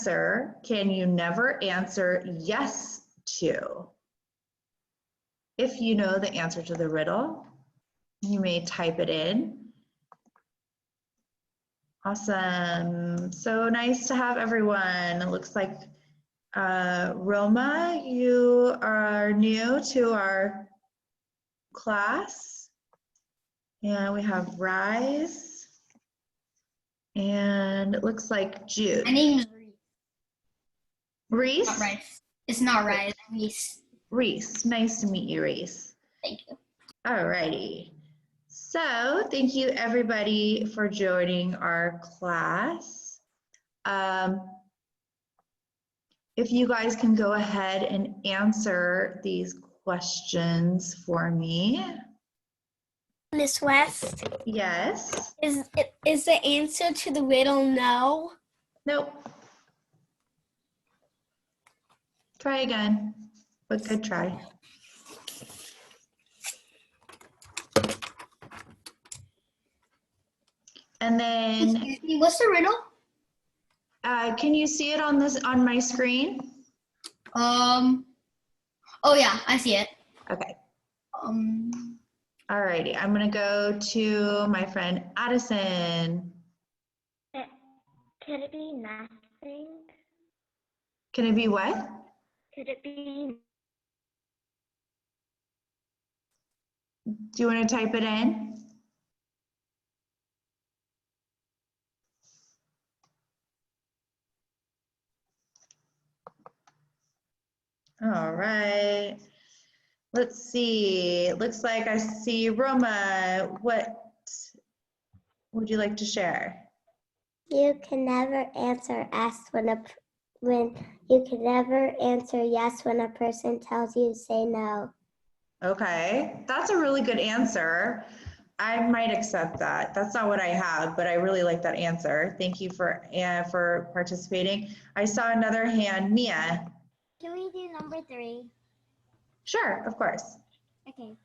answer can you never answer yes to? If you know the answer to the riddle, you may type it in. Awesome. So nice to have everyone. It looks like Roma, you are new to our class. And we have Rise. And it looks like Jude. My name is Reese. Reese? Not Rice. It's not Rice. Reese. Reese. Nice to meet you, Reese. Thank you. Alrighty. So thank you everybody for joining our class. If you guys can go ahead and answer these questions for me. Miss West, Yes. is the answer to the riddle no? Nope. Try again, but good try. And then, Excuse me, what's the riddle? can you see it on my screen? Oh yeah, I see it. Okay. Alrighty, I'm gonna go to my friend Addison. Could it be nothing? Can it be what? Could it be? Do you want to type it in? All right. Let's see. It looks like I see Roma. What would you like to share? You can never answer you can never answer yes when a person tells you to say no. Okay, that's a really good answer. I might accept that. That's not what I have, but I really like that answer. Thank you for participating. I saw another hand, Mia. Can we do number 3? Sure, of course. Okay.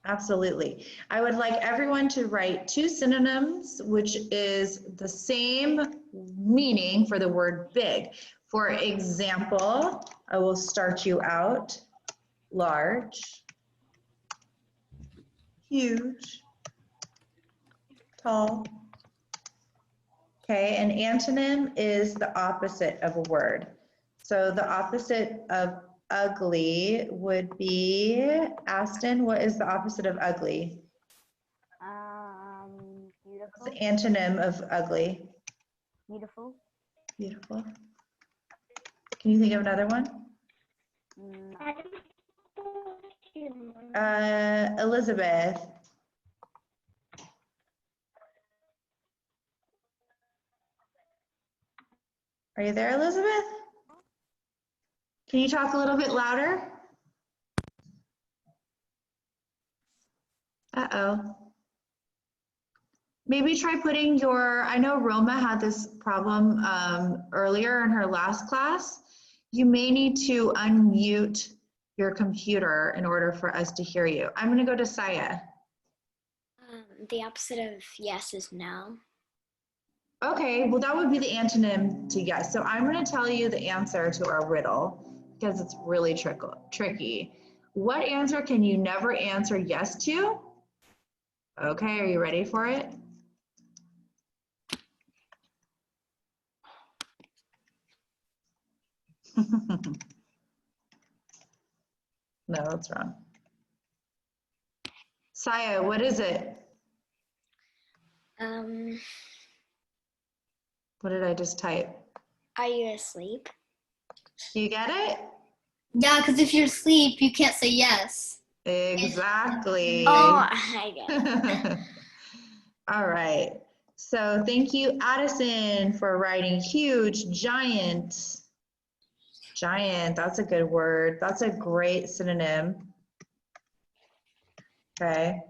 Absolutely. I would like everyone to write 2 synonyms, which is the same meaning for the word big. For example, I will start you out. Large, huge, tall. Okay, an antonym is the opposite of a word. So the opposite of ugly would be, Aston, what is the opposite of ugly? Beautiful. What's the antonym of ugly? Beautiful. Beautiful. Can you think of another one? Elizabeth. Are you there, Elizabeth? Can you talk a little bit louder? Uh-oh. Maybe try putting I know Roma had this problem earlier in her last class. You may need to unmute your computer in order for us to hear you. I'm gonna go to Saya. The opposite of yes is no. Okay, well that would be the antonym to yes. So I'm gonna tell you the answer to our riddle because it's really tricky. What answer can you never answer yes to? Okay, are you ready for it? No, that's wrong. Saya, what is it? What did I just type? Are you asleep? You get it? Yeah, because if you're asleep, you can't say yes. Exactly. Oh, I get it. All right. So thank you, Addison, for writing huge, giant. Giant, that's a good word. That's a great synonym. Okay.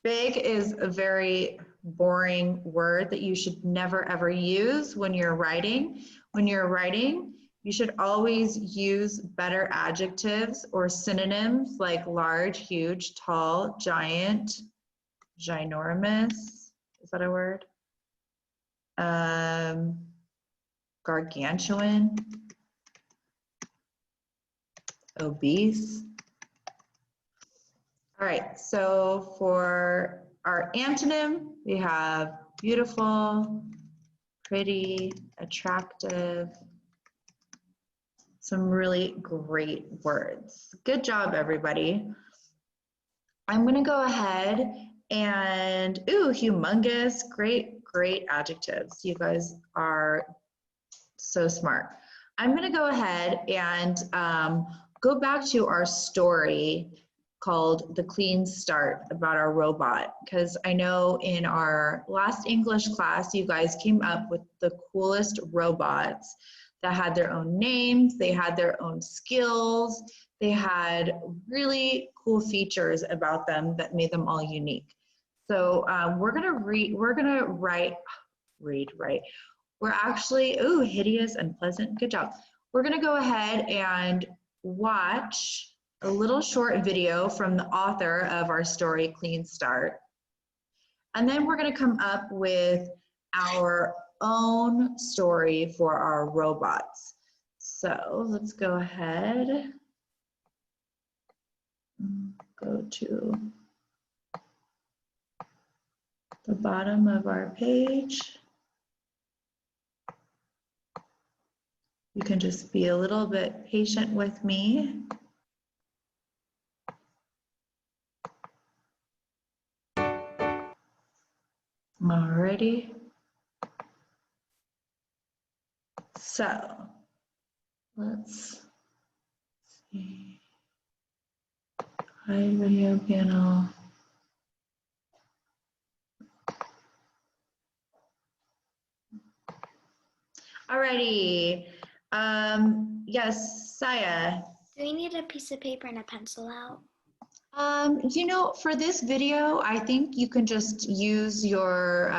Big is a very boring word that you should never ever use when you're writing. When you're writing, you should always use better adjectives or synonyms like large, huge, tall, giant, ginormous. Is that a word? gargantuan, obese. All right, so for our antonym, we have beautiful, pretty, attractive, some really great words. Good job, everybody. I'm gonna go ahead and, ooh, humongous, great, great adjectives. You guys are so smart. I'm gonna go ahead and go back to our story called The Clean Start about our robot, because I know in our last English class, you guys came up with the coolest robots that had their own names, they had their own skills, they had really cool features about them that made them all unique. So we're actually, ooh, hideous, unpleasant, good job. We're gonna go ahead and watch a little short video from the author of our story, Clean Start. And then we're gonna come up with our own story for our robots. So let's go ahead, go to the bottom of our page. You can just be a little bit patient with me. Alrighty. So let's see. Hide video panel. Alrighty. Yes, Saya. Do we need a piece of paper and a pencil out? You know, for this video, I think you can just use your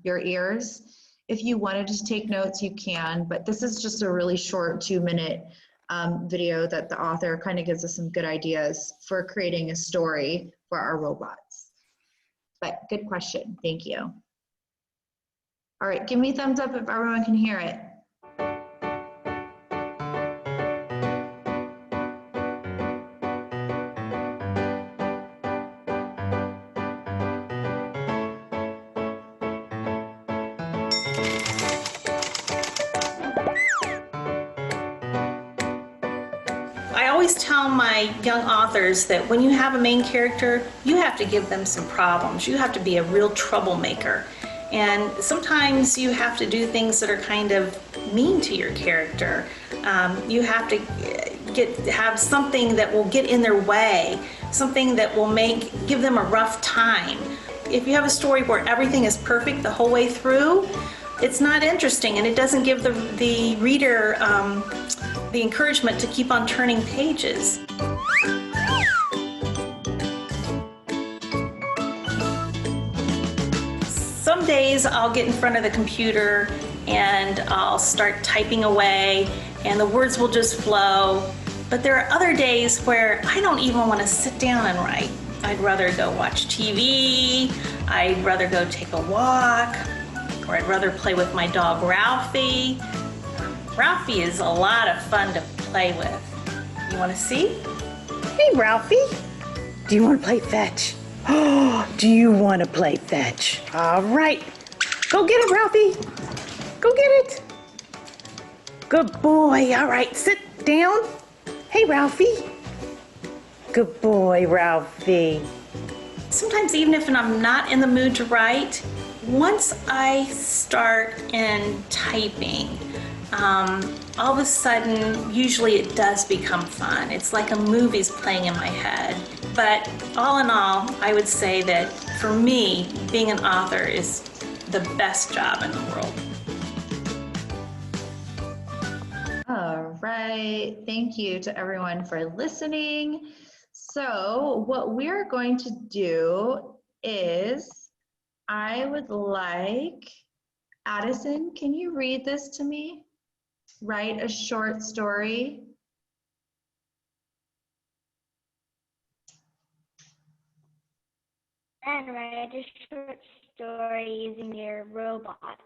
ears. If you wanted to take notes, you can, but this is just a really short 2-minute video that the author kind of gives us some good ideas for creating a story for our robots. But good question, thank you. All right, give me a thumbs up if everyone can hear it. I always tell my young authors that when you have a main character, you have to give them some problems. You have to be a real troublemaker. And sometimes you have to do things that are kind of mean to your character. You have to have something that will get in their way, something that will give them a rough time. If you have a story where everything is perfect the whole way through, it's not interesting, and it doesn't give the reader the encouragement to keep on turning pages. Some days I'll get in front of the computer and I'll start typing away and the words will just flow. But there are other days where I don't even want to sit down and write. I'd rather go watch TV, I'd rather go take a walk, or I'd rather play with my dog Ralphie. Ralphie is a lot of fun to play with. You want to see? Hey, Ralphie. Do you want to play fetch? Oh, do you want to play fetch? All right. Go get it, Ralphie. Go get it. Good boy. All right, sit down. Hey, Ralphie. Good boy, Ralphie. Sometimes even if I'm not in the mood to write, once I start in typing, all of a sudden, usually it does become fun. It's like a movie's playing in my head. But all in all, I would say that for me, being an author is the best job in the world. All right, thank you to everyone for listening. So what we're going to do is, I would like, Addison, can you read this to me? Write a short story. And write a short story using your robot.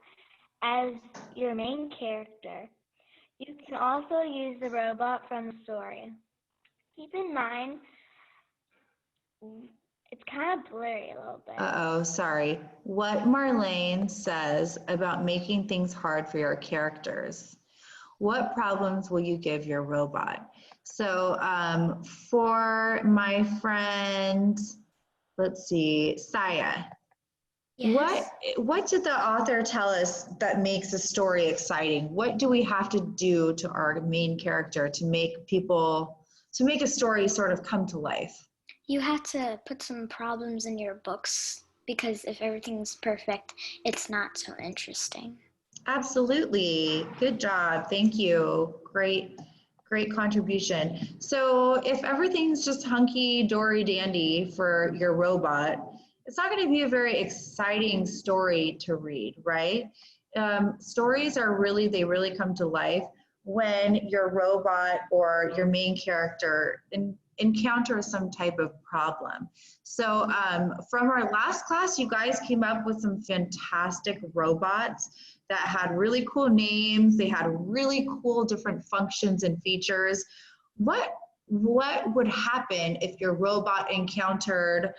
as your main character. You can also use the robot from the story. Keep in mind, it's kind of blurry a little bit. Uh-oh, sorry. What Marlene says about making things hard for your characters. What problems will you give your robot? So for my friend, let's see, Saya, Yes. what did the author tell us that makes a story exciting? What do we have to do to our main character to make a story sort of come to life? You have to put some problems in your books because if everything's perfect, it's not so interesting. Absolutely. Good job. Thank you. Great contribution. So if everything's just hunky dory dandy for your robot, it's not going to be a very exciting story to read, right? Stories they really come to life when your robot or your main character encounters some type of problem. So from our last class, you guys came up with some fantastic robots that had really cool names. They had really cool different functions and features. What would happen if your robot encountered,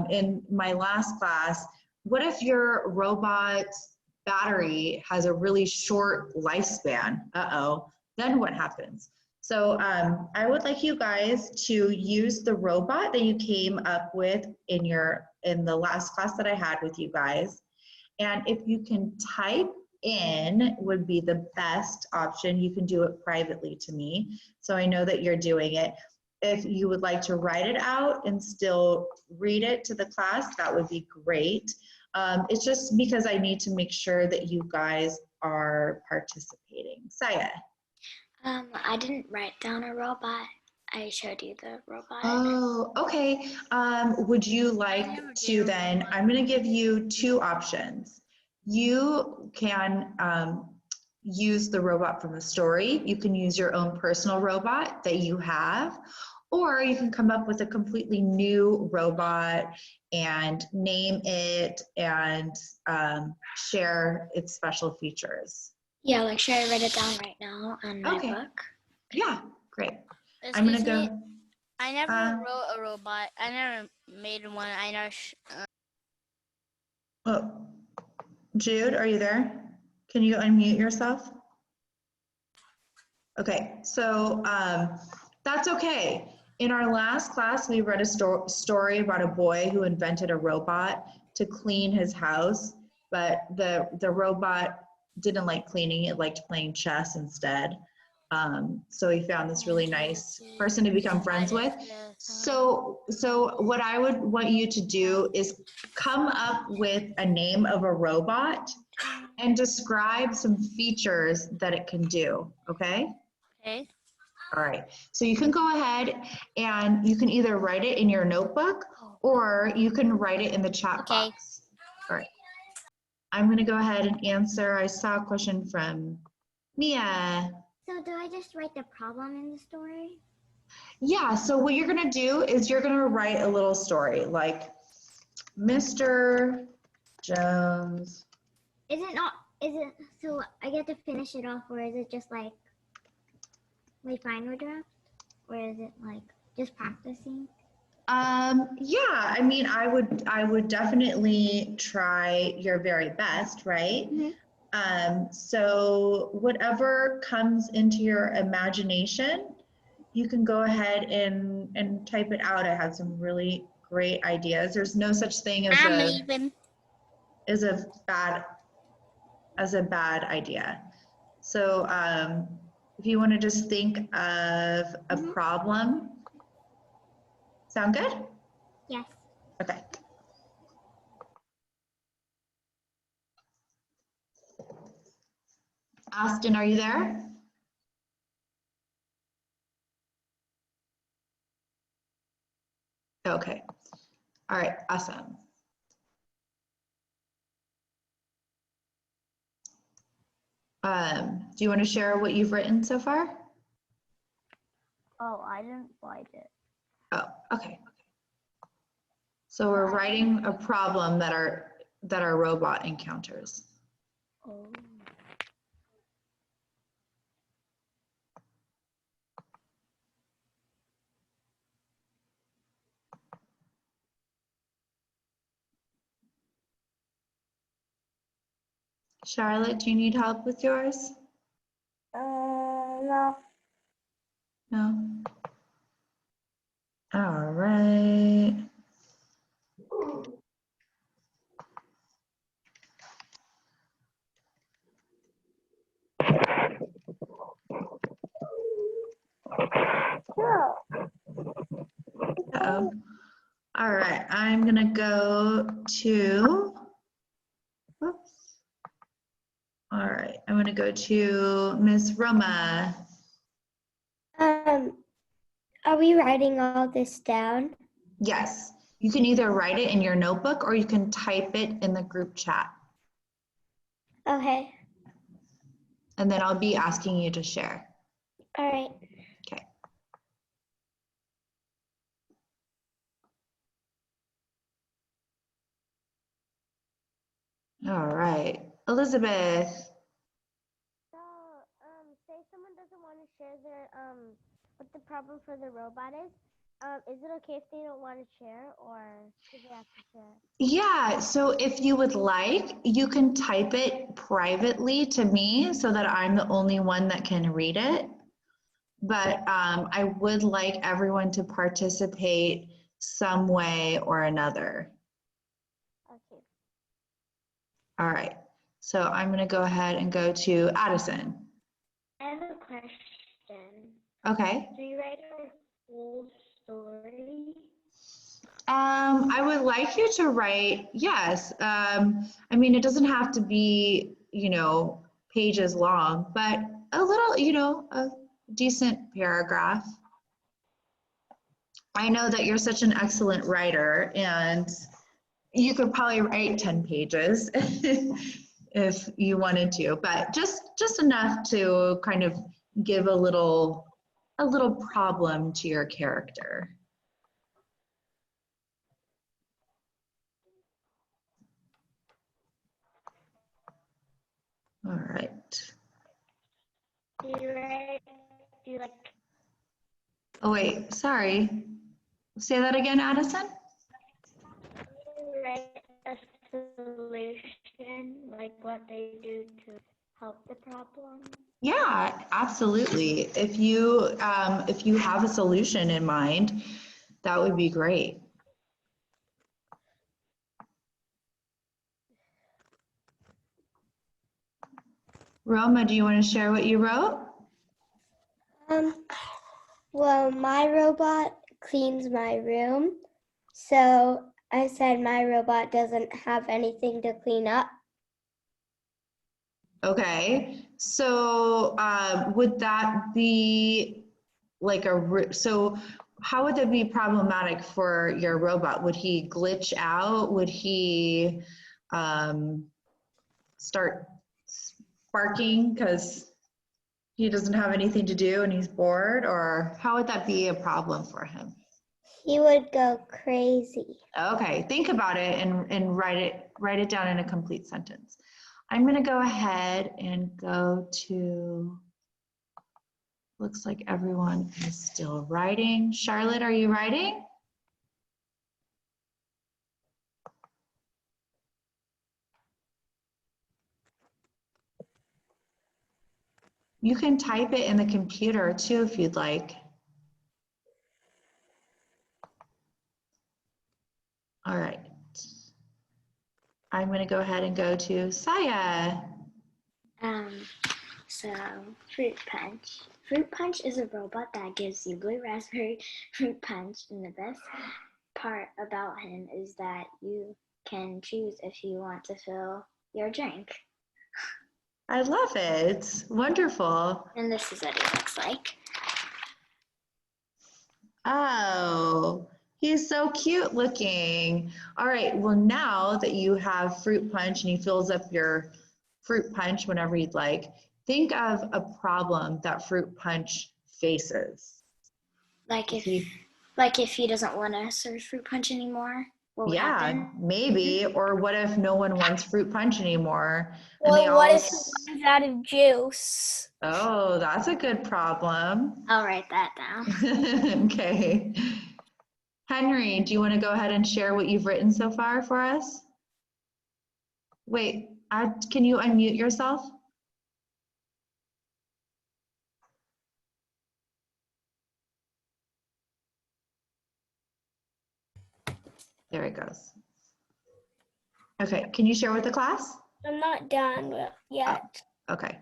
in my last class, what if your robot's battery has a really short lifespan? Uh-oh, then what happens? So I would like you guys to use the robot that you came up with in the last class that I had with you guys. And if you can type in would be the best option. You can do it privately to me, so I know that you're doing it. If you would like to write it out and still read it to the class, that would be great. It's just because I need to make sure that you guys are participating. Saya. I didn't write down a robot. I showed you the robot. Oh, okay. Would you like to then, I'm going to give you two options. You can use the robot from the story. You can use your own personal robot that you have, or you can come up with a completely new robot and name it and share its special features. Yeah, like should I write it down right now on my Okay. book? Yeah, great. I'm going to go. I never wrote a robot. I never made one. I never. Oh, Jude, are you there? Can you unmute yourself? Okay, so that's okay. In our last class, we read a story about a boy who invented a robot to clean his house, but the robot didn't like cleaning, it liked playing chess instead. So he found this really nice person to become friends with. So what I would want you to do is come up with a name of a robot and describe some features that it can do, okay? Okay. All right, so you can go ahead and you can either write it in your notebook or you can write it in the chat box. All right, I'm gonna go ahead and answer. I saw a question from Mia. So do I just write the problem in the story? Yeah, so what you're gonna do is you're gonna write a little story like Mr. Jones. Is it so I get to finish it off, or is it just like final draft? Or is it like just practicing? Yeah, I mean, I would definitely try your very best, right? Mm-hmm. So whatever comes into your imagination, you can go ahead and type it out. I had some really great ideas. There's no such thing as a bad idea. So if you want to just think of a problem. Sound good? Yes. Okay. Austin, are you there? Okay. All right, awesome. Do you want to share what you've written so far? Oh, I didn't write it. Oh, okay. So we're writing a problem that our robot encounters. Oh. Charlotte, do you need help with yours? No. No. All right. Uh-oh. All right, I'm gonna go to, whoops. All right, I'm gonna go to Miss Roma. Are we writing all this down? Yes, you can either write it in your notebook or you can type it in the group chat. Okay. And then I'll be asking you to share. All right. Okay. All right, Elizabeth. So, say someone doesn't want to share their what the problem for the robot is it okay if they don't want to share, or do they have to share? Yeah, so if you would like, you can type it privately to me so that I'm the only one that can read it. But I would like everyone to participate some way or another. Okay. All right, so I'm gonna go ahead and go to Addison. I have a question. Okay. Do you write a whole story? I would like you to write, yes. I mean, it doesn't have to be, you know, pages long, but a little, you know, a decent paragraph. I know that you're such an excellent writer, and you could probably write 10 pages if you wanted to, but just enough to kind of give a little problem to your character. All right. Do you like Oh wait, sorry. Say that again, Addison? write a solution, like what they do to help the problem? Yeah, absolutely. If you have a solution in mind, that would be great. Roma, do you want to share what you wrote? Well, my robot cleans my room. So I said my robot doesn't have anything to clean up. Okay, so would that be like so how would that be problematic for your robot? Would he glitch out? Would he start barking because he doesn't have anything to do and he's bored? Or how would that be a problem for him? He would go crazy. Okay, think about it and write it down in a complete sentence. I'm gonna go ahead and go to, looks like everyone is still writing. Charlotte, are you writing? You can type it in the computer too if you'd like. All right. I'm going to go ahead and go to Saya. So Fruit Punch. Fruit Punch is a robot that gives you blue raspberry fruit punch, and the best part about him is that you can choose if you want to fill your drink. I love it. Wonderful. And this is what he looks like. Oh, he's so cute looking. All right, well, now that you have fruit punch and he fills up your fruit punch whenever you'd like, think of a problem that fruit punch faces. Like if he doesn't want to serve fruit punch anymore, what would Yeah, happen? maybe. Or what if no one wants fruit punch anymore? And Well, they what all. if he runs out of juice? Oh, that's a good problem. I'll write that down. Okay. Henry, do you want to go ahead and share what you've written so far for us? Wait, can you unmute yourself? There it goes. Okay, can you share with the class? I'm not done yet. Okay.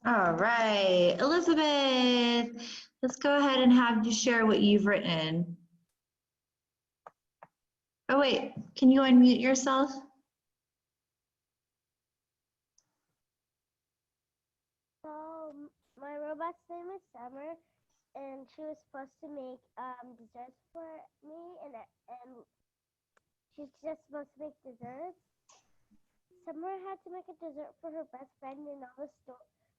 All right, Elizabeth, let's go ahead and have you share what you've written. Oh wait, can you unmute yourself? So my robot's name is Summer, and she was supposed to make desserts for me, and she's just supposed to make desserts. Summer had to make a dessert for her best friend,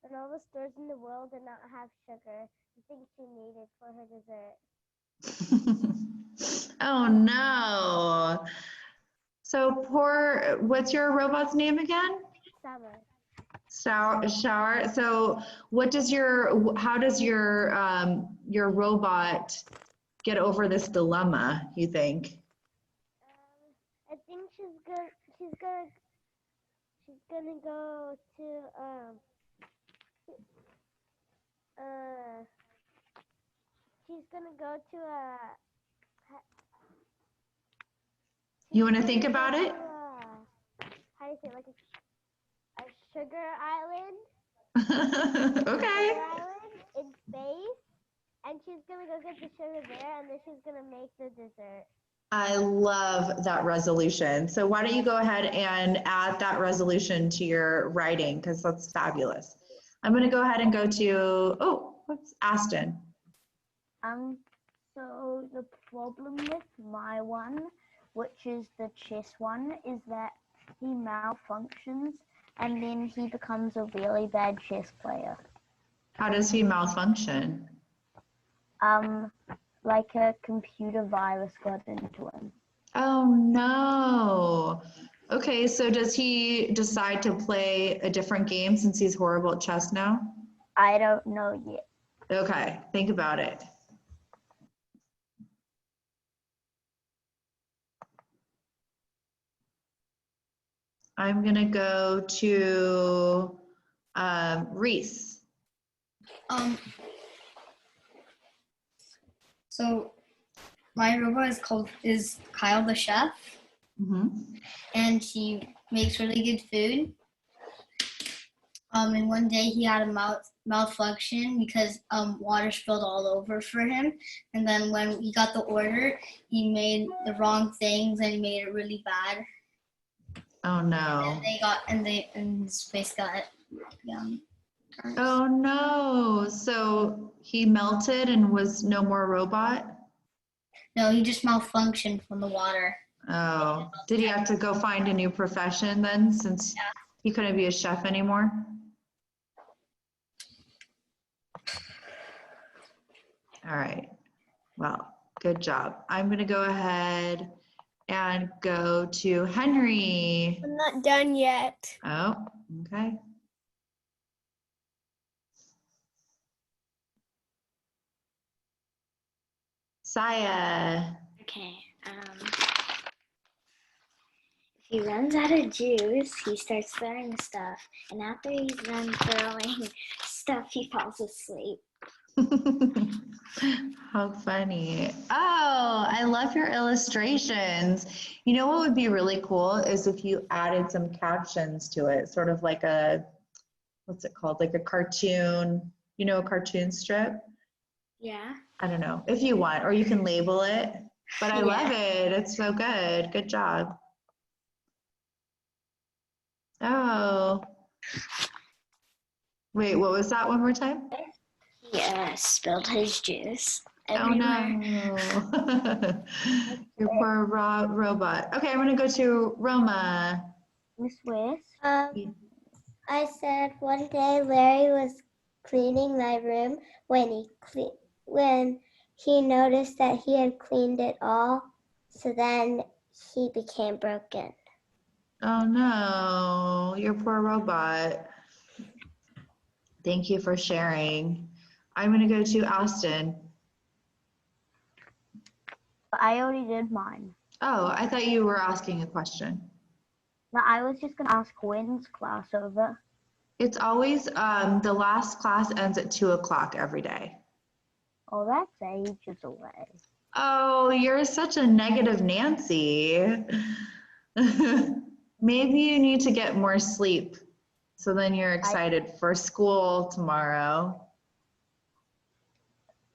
and all the stores in the world did not have sugar, the thing she needed for her dessert. Oh no. So what's your robot's name again? Summer. Shower. So how does your robot get over this dilemma, you think? I think she's gonna go to she's gonna go to You want to think about it? how do you say, like a sugar island? Okay. Sugar island in space, and she's gonna go get the sugar there, and then she's gonna make the dessert. I love that resolution. So why don't you go ahead and add that resolution to your writing, because that's fabulous. I'm going to go ahead and go to, Aston. So the problem with my one, which is the chess one, is that he malfunctions and then he becomes a really bad chess player. How does he malfunction? Like a computer virus got into him. Oh no. Okay, so does he decide to play a different game since he's horrible at chess now? I don't know yet. Okay, think about it. I'm gonna go to Reese. So my robot is Kyle the chef, and he makes really good food. And one day he had a malfunction because water spilled all over for him. And then when he got the order, he made the wrong things and he made it really bad. Oh no. And his face got Oh no. So he melted and was no more robot? No, he just malfunctioned from the water. Oh, did he have to go find a new profession then since he couldn't be a chef anymore? All right, well, good job. I'm gonna go ahead and go to Henry. I'm not done yet. Oh, okay. Saya. Okay. If he runs out of juice, he starts throwing stuff, and after he's done throwing stuff, he falls asleep. How funny. Oh, I love your illustrations. You know what would be really cool is if you added some captions to it, sort of like a, what's it called? Like a cartoon, you know, a cartoon strip? Yeah. I don't know, if you want, or you can label it. But I love Yeah. it. It's so good. Good job. Oh. Wait, what was that one more time? He spilled his juice Oh everywhere. no. Your poor robot. Okay, I'm gonna go to Roma. Miss West. I said one day Larry was cleaning my room when he noticed that he had cleaned it all, so then he became broken. Oh no, your poor robot. Thank you for sharing. I'm gonna go to Austin. I already did mine. Oh, I thought you were asking a question. No, I was just gonna ask when's class over. It's always, the last class ends at 2 o'clock every day. Oh, that's ages away. Oh, you're such a negative Nancy. Maybe you need to get more sleep so then you're excited for school tomorrow.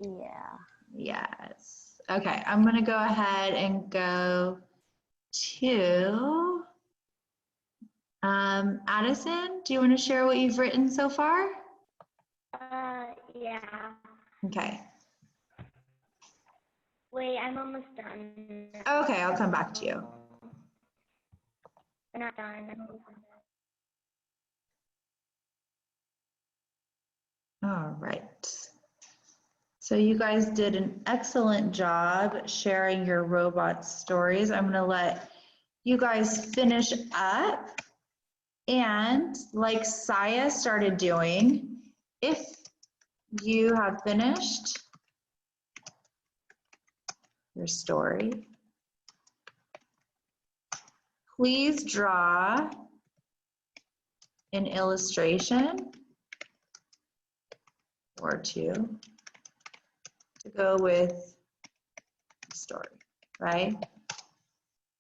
Yeah. Yes. Okay, I'm gonna go ahead and go to Addison. Do you want to share what you've written so far? Yeah. Okay. Wait, I'm almost done. Okay, I'll come back to you. I'm not done. I'm almost done. All right. So you guys did an excellent job sharing your robot stories. I'm going to let you guys finish up. And like Saya started doing, if you have finished your story, please draw an illustration or two to go with the story, right?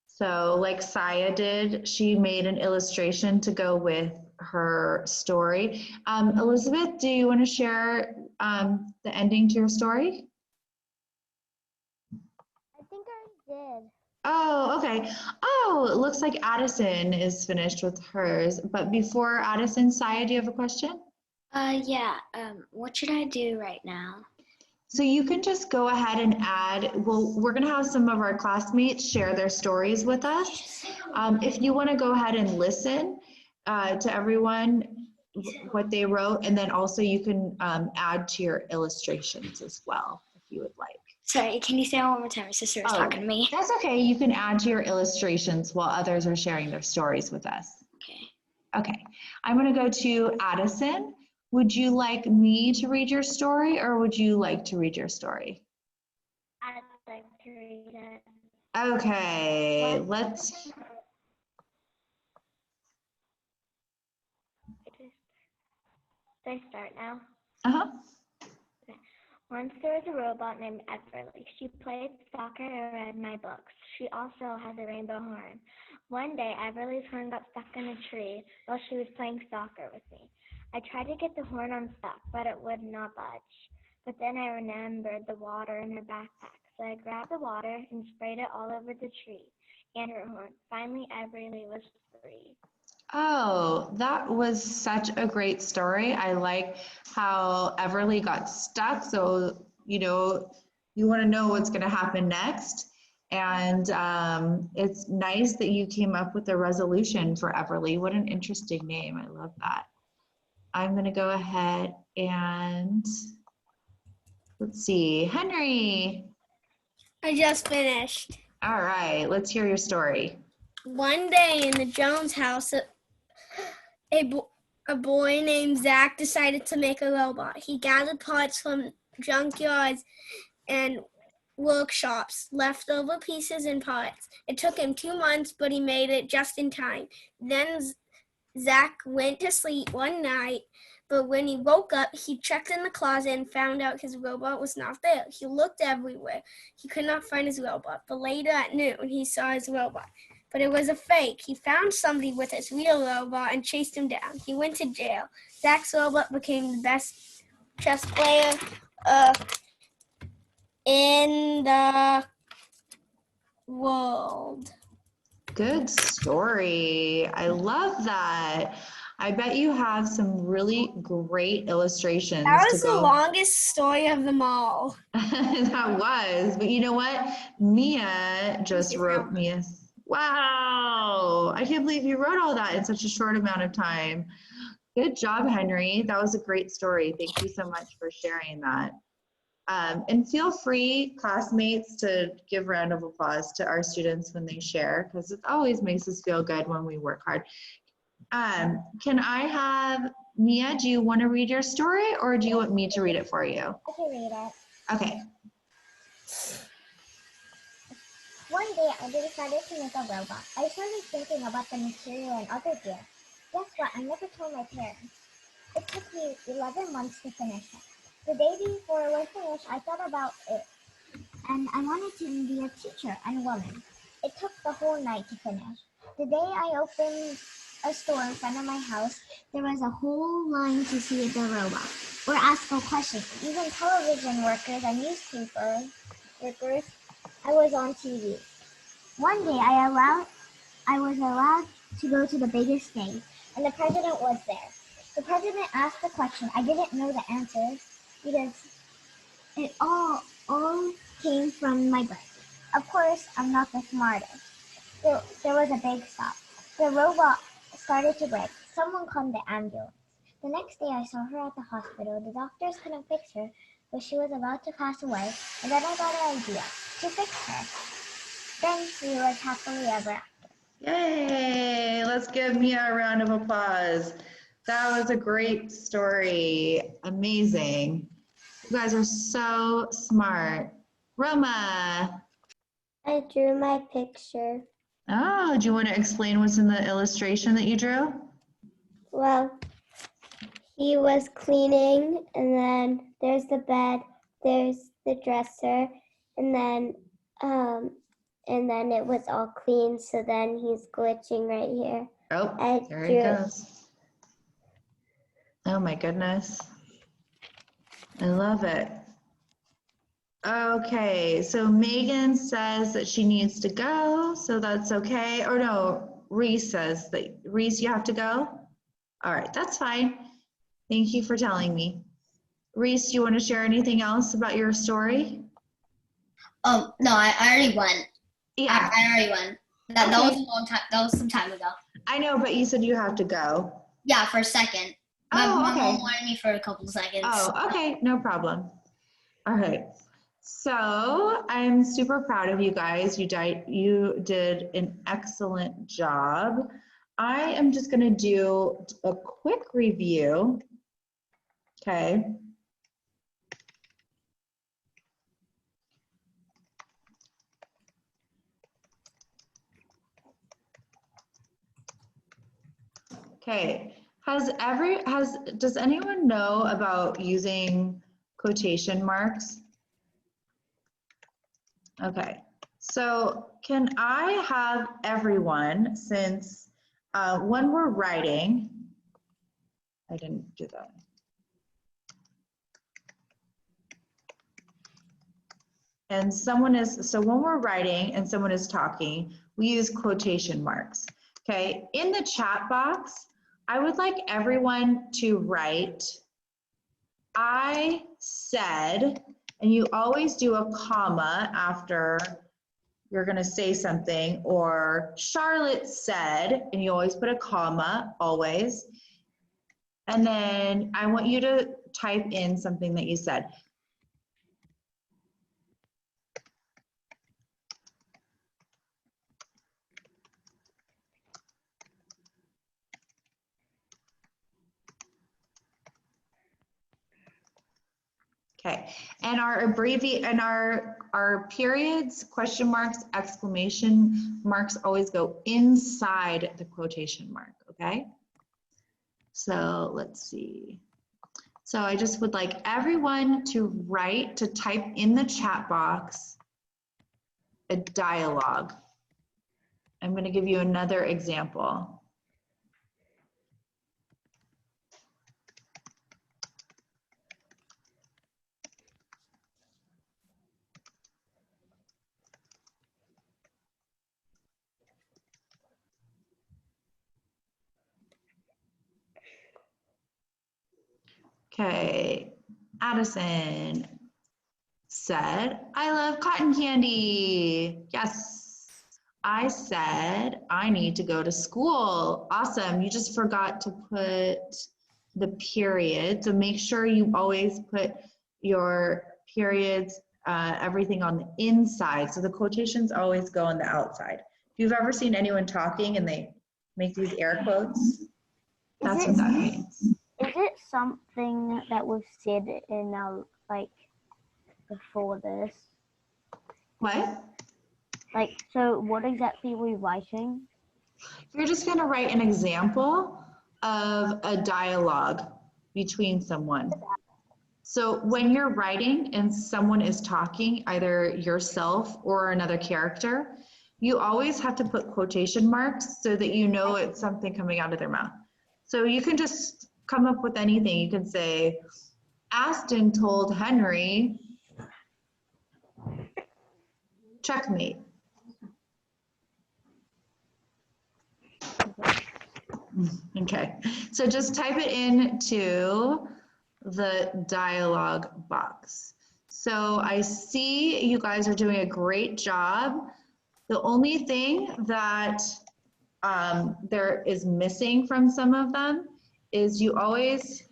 So like Saya did, she made an illustration to go with her story. Elizabeth, do you want to share the ending to your story? I think I did. Oh, okay. Oh, it looks like Addison is finished with hers. But before Addison, Saya, do you have a question? Yeah. What should I do right now? So you can just go ahead and add, well, we're going to have some of our classmates share their stories with us. If you want to go ahead and listen to everyone, what they wrote, and then also you can add to your illustrations as well, if you would like. Sorry, can you say it one more time? My sister was talking to me. That's okay. You can add to your illustrations while others are sharing their stories with us. Okay. Okay. I'm going to go to Addison. Would you like me to read your story or would you like to read your story? I'd like to read it. Okay, let's. Should I start now? Uh-huh. Once there was a robot named Everly. She played soccer and read my books. She also has a rainbow horn. One day, Everly's horn got stuck in a tree while she was playing soccer with me. I tried to get the horn unstuck, but it would not budge. But then I remembered the water in her backpack, so I grabbed the water and sprayed it all over the tree and her horn. Finally, Everly was free. Oh, that was such a great story. I like how Everly got stuck. So, you know, you want to know what's going to happen next. And it's nice that you came up with a resolution for Everly. What an interesting name. I love that. I'm going to go ahead and let's see. Henry. I just finished. All right, let's hear your story. One day in the Jones house, a boy named Zach decided to make a robot. He gathered parts from junkyards and workshops, leftover pieces and parts. It took him 2 months, but he made it just in time. Then Zach went to sleep one night, but when he woke up, he checked in the closet and found out his robot was not there. He looked everywhere. He could not find his robot, but later at noon, he saw his robot. But it was a fake. He found somebody with his real robot and chased him down. He went to jail. Zach's robot became the best chess player in the world. Good story. I love that. I bet you have some really great illustrations. That was the longest story of them all. That was, but you know what? Mia just wrote me a, wow, I can't believe you wrote all that in such a short amount of time. Good job, Henry. That was a great story. Thank you so much for sharing that. And feel free, classmates, to give round of applause to our students when they share, because it always makes us feel good when we work hard. Can I have, Mia, do you want to read your story, or do you want me to read it for you? I can read it. Okay. One day, I decided to make a robot. I started thinking about the material and other gear. Guess what? I never told my parents. It took me 11 months to finish it. The day before I was finished, I thought about it, and I wanted to be a teacher and woman. It took the whole night to finish. The day I opened a store in front of my house, there was a whole line to see the robot or ask a question. Even television workers and newspaper workers, I was on TV. One day I was allowed to go to the biggest stage, and the president was there. The president asked the question. I didn't know the answer because it all came from my brain. Of course, I'm not the smartest. There was a big stop. The robot started to break. Someone called the ambulance. The next day I saw her at the hospital. The doctors couldn't fix her, but she was about to pass away, and then I got an idea to fix her. Then we lived happily ever after. Yay! Let's give Mia a round of applause. That was a great story. Amazing. You guys are so smart. Roma. I drew my picture. Oh, do you want to explain what's in the illustration that you drew? Well, he was cleaning, and then there's the bed, there's the dresser, and then it was all clean, so then he's glitching right here. Oh, there he goes. Oh my goodness. I love it. Okay, so Megan says that she needs to go, so that's okay. Or no, Reese says that, Reese, you have to go? All right, that's fine. Thank you for telling me. Reese, do you want to share anything else about your story? No, I already went. Yeah. I already went. That was a long time. That was some time ago. I know, but you said you have to go. Yeah, for a second. My mom wanted me for a couple seconds. Oh, okay, no problem. All right. So I'm super proud of you guys. You did an excellent job. I am just going to do a quick review. Okay. Okay. Does anyone know about using quotation marks? Okay. So can I have everyone, since when we're writing, I didn't do that. And so when we're writing and someone is talking, we use quotation marks. Okay, in the chat box, I would like everyone to write, I said, and you always do a comma after you're gonna say something, or Charlotte said, and you always put a comma, always. And then I want you to type in something that you said. Okay, and our periods, question marks, exclamation marks always go inside the quotation mark, okay? So let's see. So I just would like everyone to type in the chat box a dialogue. I'm going to give you another example. Okay, Addison said, I love cotton candy. Yes. I said, I need to go to school. Awesome. You just forgot to put the period. So make sure you always put your periods, everything on the inside. So the quotations always go on the outside. If you've ever seen anyone talking and they make these air quotes, that's what that means. Is it something that was said in like before this? What? Like, so what exactly are we writing? You're just going to write an example of a dialogue between someone. So when you're writing and someone is talking, either yourself or another character, you always have to put quotation marks so that you know it's something coming out of their mouth. So you can just come up with anything. You can say, Aston told Henry, checkmate. Okay, so just type it into the dialogue box. So I see you guys are doing a great job. The only thing that there is missing from some of them is you always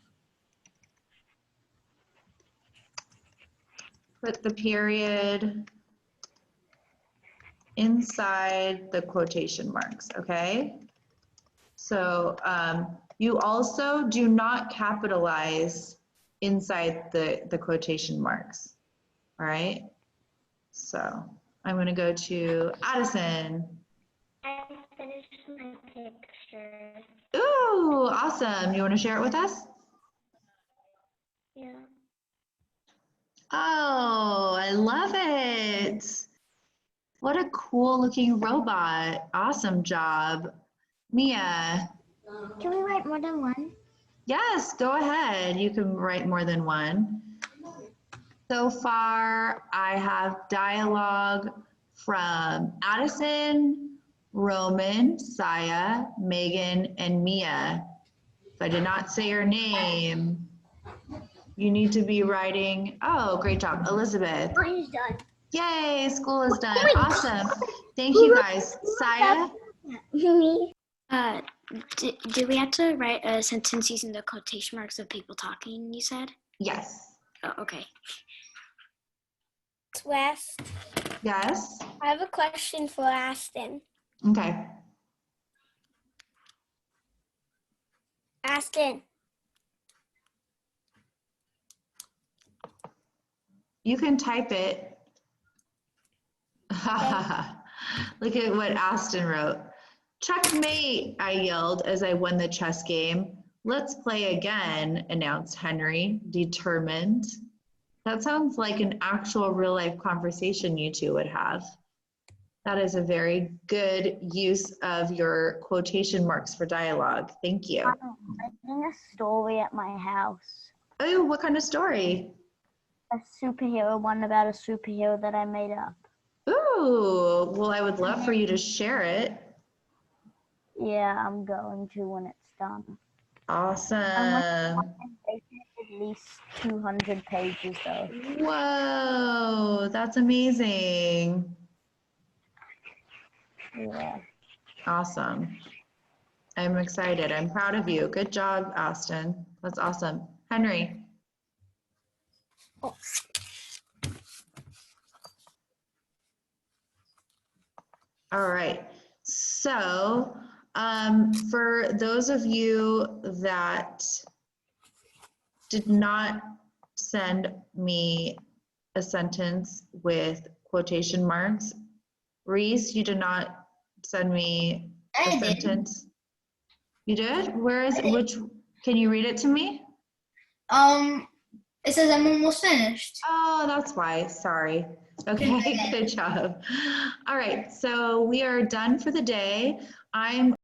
put the period inside the quotation marks, okay? So you also do not capitalize inside the quotation marks, all right? So I'm gonna go to Addison. I finished my picture. Ooh, awesome. You wanna share it with us? Yeah. Oh, I love it. What a cool looking robot. Awesome job. Mia. Can we write more than one? Yes, go ahead. You can write more than one. So far, I have dialogue from Addison, Roman, Saya, Megan, and Mia. If I did not say your name, you need to be writing, oh, great job, Elizabeth. Mine is done. Yay, school is done. Awesome. Thank you guys. Saya? Me. Do we have to write a sentence using the quotation marks of people talking, you said? Yes. Oh, okay. Wes, Yes? I have a question for Aston. Okay. Aston, You can type it. Look at what Aston wrote. Checkmate, I yelled as I won the chess game. Let's play again, announced Henry, determined. That sounds like an actual real life conversation you two would have. That is a very good use of your quotation marks for dialogue. Thank you. I'm writing a story at my house. Oh, what kind of story? A superhero one about a superhero that I made up. Ooh, well, I would love for you to share it. Yeah, I'm going to when it's done. Awesome. At least 200 pages though. Whoa, that's amazing. Yeah. Awesome. I'm excited. I'm proud of you. Good job, Aston. That's awesome. Henry. All right. So for those of you that did not send me a sentence with quotation marks, Reese, you did not send me a sentence. You did? Where is it? Can you read it to me? It says I'm almost finished. Oh, that's why. Sorry. Okay, good job. All right, so we are done for the day. I'm